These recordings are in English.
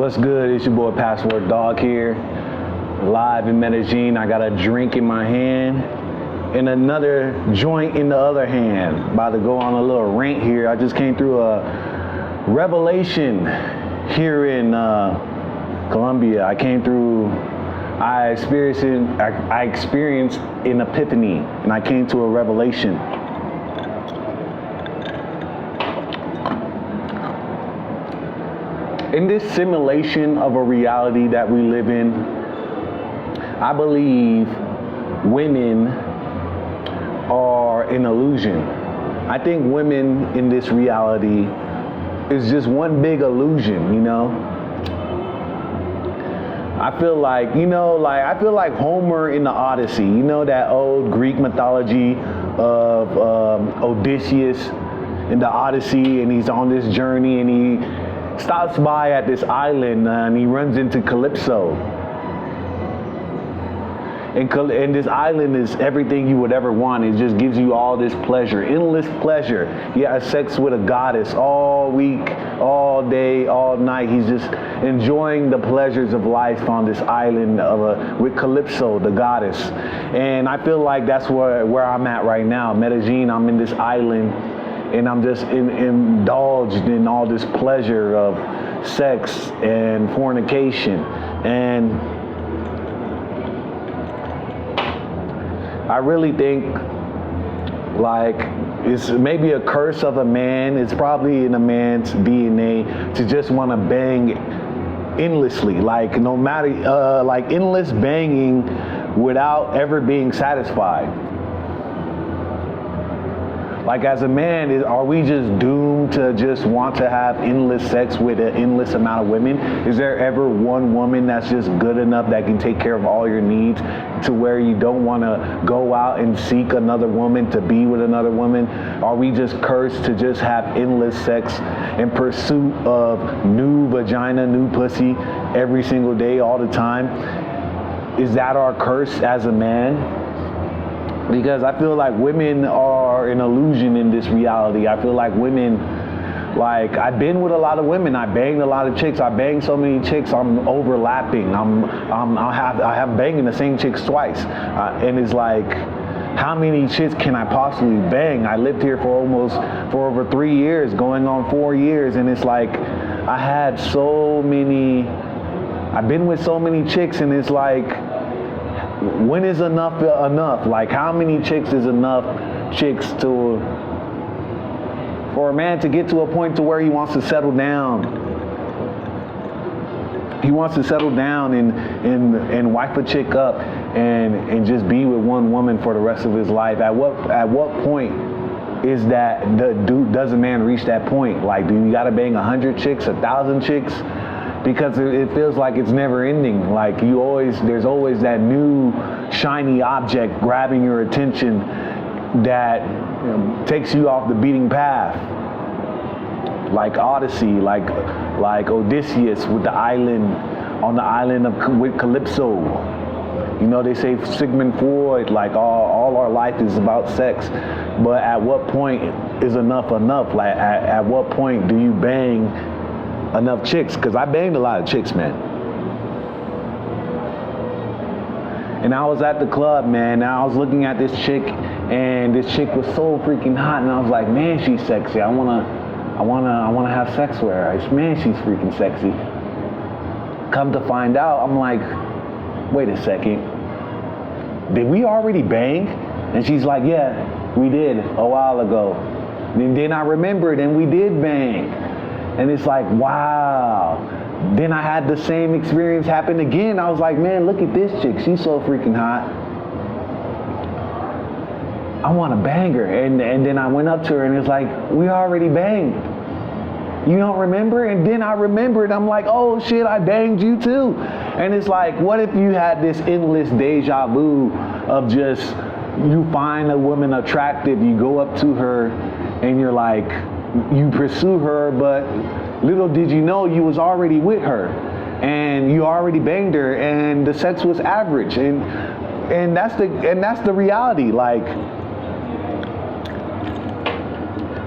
What's good? It's your boy Password Dog here, live in Medellin. I got a drink in my hand and another joint in the other hand. About to go on a little rant here. I just came through a revelation here in Colombia. I experienced an epiphany, and I came to a revelation. In this simulation of a reality that we live in, I believe women are an illusion. I think women in this reality is just one big illusion, you know? I feel like Homer in the Odyssey, you know, that old Greek mythology of Odysseus in the Odyssey, and he's on this journey and he stops by at this island and he runs into Calypso. And this island is everything you would ever want. It just gives you all this pleasure, endless pleasure. You have sex with a goddess all week, all day, all night. He's just enjoying the pleasures of life on this island with Calypso, the goddess. And I feel like that's where I'm at right now. Medellin, I'm in this island, and I'm just indulged in all this pleasure of sex and fornication. And I really think like it's maybe a curse of a man. It's probably in a man's DNA to just want to bang endlessly, like no matter, like endless banging without ever being satisfied. Like as a man, are we just doomed to just want to have endless sex with an endless amount of women? Is there ever one woman that's just good enough that can take care of all your needs to where you don't want to go out and seek another woman to be with another woman? Are we just cursed to just have endless sex in pursuit of new vagina, new pussy every single day, all the time? Is that our curse as a man? Because I feel like women are an illusion in this reality. I feel like women, like I've been with a lot of women. I banged a lot of chicks. I banged so many chicks. I'm overlapping. I have banging the same chicks twice. And it's like, how many chicks can I possibly bang? I lived here for over 3 years, going on 4 years. And it's like, I've been with so many chicks, and it's like, when is enough enough? Like how many chicks is enough chicks for a man to get to a point to where he wants to settle down? He wants to settle down and wife a chick up and just be with one woman for the rest of his life. At what point is that does a man reach that point? Like, do you gotta bang 100 chicks, 1,000 chicks? Because it feels like it's never ending. Like there's always that new shiny object grabbing your attention that takes you off the beating path. Like Odyssey, like Odysseus with on the island with Calypso. You know, they say Sigmund Freud, like all our life is about sex. But at what point is enough enough? Like at what point do you bang enough chicks? Because I banged a lot of chicks, man. And I was at the club, man, and I was looking at this chick, and this chick was so freaking hot, and I was like, man, she's sexy. I wanna have sex with her. Man, she's freaking sexy. Come to find out, I'm like, wait a second. Did we already bang? And she's like, yeah, we did a while ago. And then I remembered, and we did bang. And it's like, wow. Then I had the same experience happen again. I was like, man, look at this chick. She's so freaking hot. I want to bang her. And then I went up to her and it's like, we already banged. You don't remember? And then I remembered. I'm like, oh shit, I banged you too. And it's like, what if you had this endless deja vu of just, you find a woman attractive, you go up to her and you're like, you pursue her, but little did you know you was already with her and you already banged her and the sex was average, and that's the reality. Like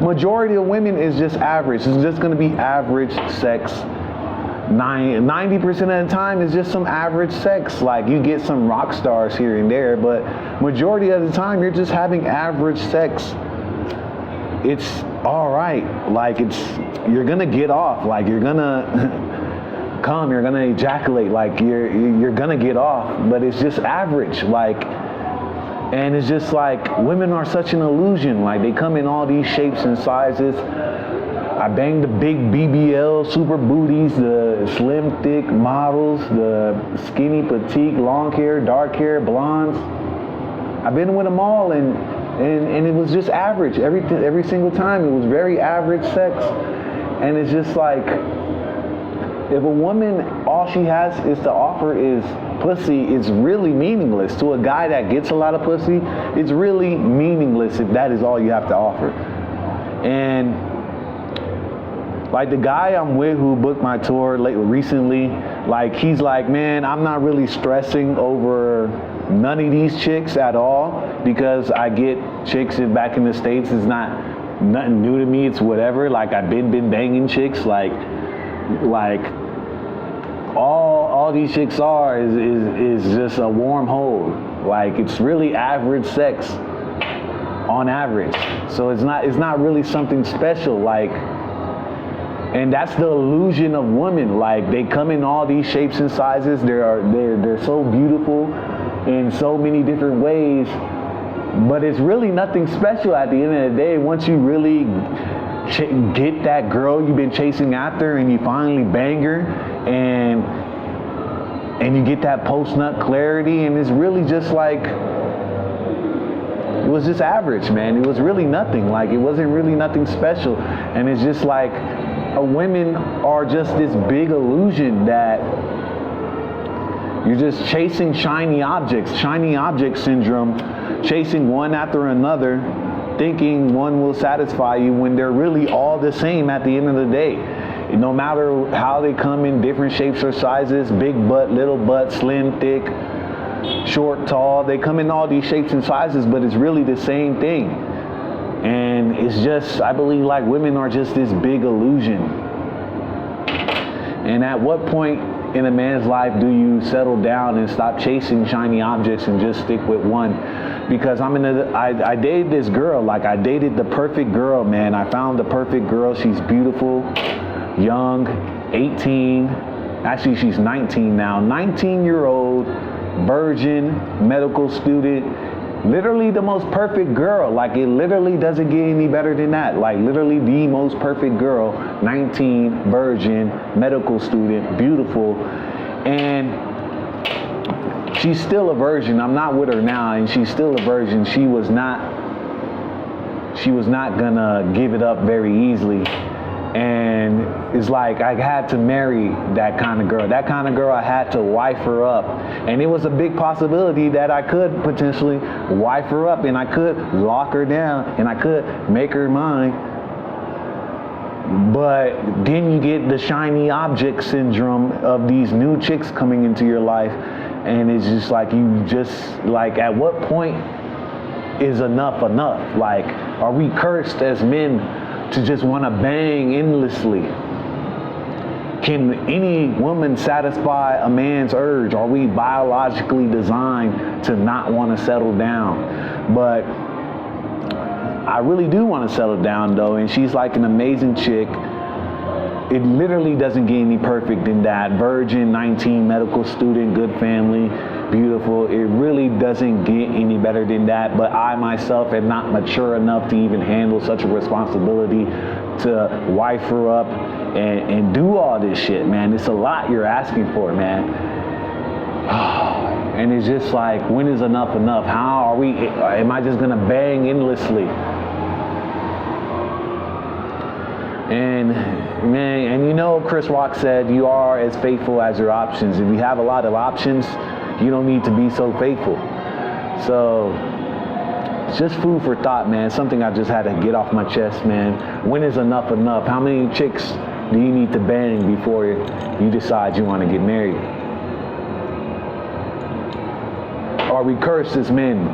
majority of women is just average. It's just going to be average sex 90% of the time is just some average sex. Like, you get some rock stars here and there, but majority of the time you're just having average sex. It's all right. Like, you're gonna get off. Like, you're gonna come. You're gonna ejaculate. Like, you're gonna get off. But it's just average. Like, and it's just like, women are such an illusion. Like, they come in all these shapes and sizes. I banged the big BBL, super booties, the slim, thick models, the skinny, petite, long hair, dark hair, blondes. I've been with them all, and it was just average. Every single time, it was very average sex. And it's just like, if a woman, all she has is to offer is pussy, it's really meaningless. To a guy that gets a lot of pussy, it's really meaningless if that is all you have to offer. And like, the guy I'm with who booked my tour recently, like, he's like, man, I'm not really stressing over none of these chicks at all, because I get chicks back in the States. It's not nothing new to me. It's whatever. Like, I've been banging chicks. Like all these chicks are is just a warm hole. Like, it's really average sex on average. So it's not really something special. Like, and that's the illusion of women. Like, they come in all these shapes and sizes. They're so beautiful in so many different ways, but it's really nothing special at the end of the day. Once you really get that girl you've been chasing after, and you finally bang her, and you get that post-nut clarity, and it's really just like, it was just average, man. It was really nothing. Like, it wasn't really nothing special. And it's just like, women are just this big illusion that you're just chasing shiny object syndrome, chasing one after another, thinking one will satisfy you, when they're really all the same at the end of the day. No matter how they come in different shapes or sizes, big butt, little butt, slim, thick, short, tall, they come in all these shapes and sizes, but it's really the same thing. And it's just, I believe, like, women are just this big illusion. And at what point in a man's life do you settle down and stop chasing shiny objects and just stick with one? Because I dated this girl. Like, I dated the perfect girl, man. I found the perfect girl. She's beautiful, young, 18. Actually, she's 19 now. 19-year-old, virgin, medical student. Literally the most perfect girl. Like, it literally doesn't get any better than that. Like, literally the most perfect girl, 19, virgin, medical student, beautiful. And she's still a virgin. I'm not with her now, and she's still a virgin. She was not gonna give it up very easily. And it's like, I had to marry that kind of girl. That kind of girl, I had to wife her up. And it was a big possibility that I could potentially wife her up, and I could lock her down, and I could make her mine. But then you get the shiny object syndrome of these new chicks coming into your life. And it's just like, at what point is enough? Like, are we cursed as men to just want to bang endlessly? Can any woman satisfy a man's urge? Are we biologically designed to not want to settle down? But I really do want to settle down, though, and she's like an amazing chick. It literally doesn't get any perfect than that. Virgin, 19, medical student, good family, beautiful. It really doesn't get any better than that. But I myself am not mature enough to even handle such a responsibility to wife her up and do all this shit, man. It's a lot you're asking for, man. And it's just like, when is enough? How are we, am I just gonna bang endlessly? And man, and you know, Chris Rock said, you are as faithful as your options. If you have a lot of options, you don't need to be so faithful. So it's just food for thought, man. Something I just had to get off my chest, man. When is enough? How many chicks do you need to bang before you decide you want to get married? Are we cursed as men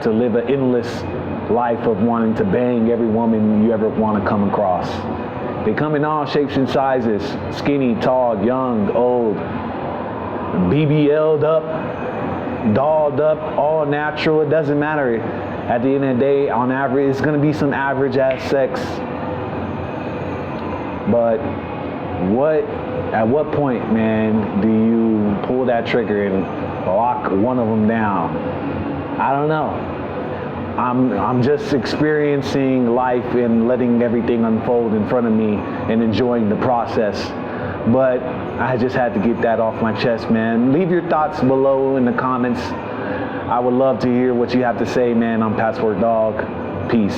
to live an endless life of wanting to bang every woman you ever want to come across? They come in all shapes and sizes, skinny, tall, young, old, BBL'd up, dolled up, all natural. It doesn't matter. At the end of the day, on average, it's going to be some average ass sex. But at what point, man, do you pull that trigger and lock one of them down? I don't know. I'm just experiencing life and letting everything unfold in front of me and enjoying the process. But I just had to get that off my chest, man. Leave your thoughts below in the comments. I would love to hear what you have to say, man. I'm Passport Dog. Peace.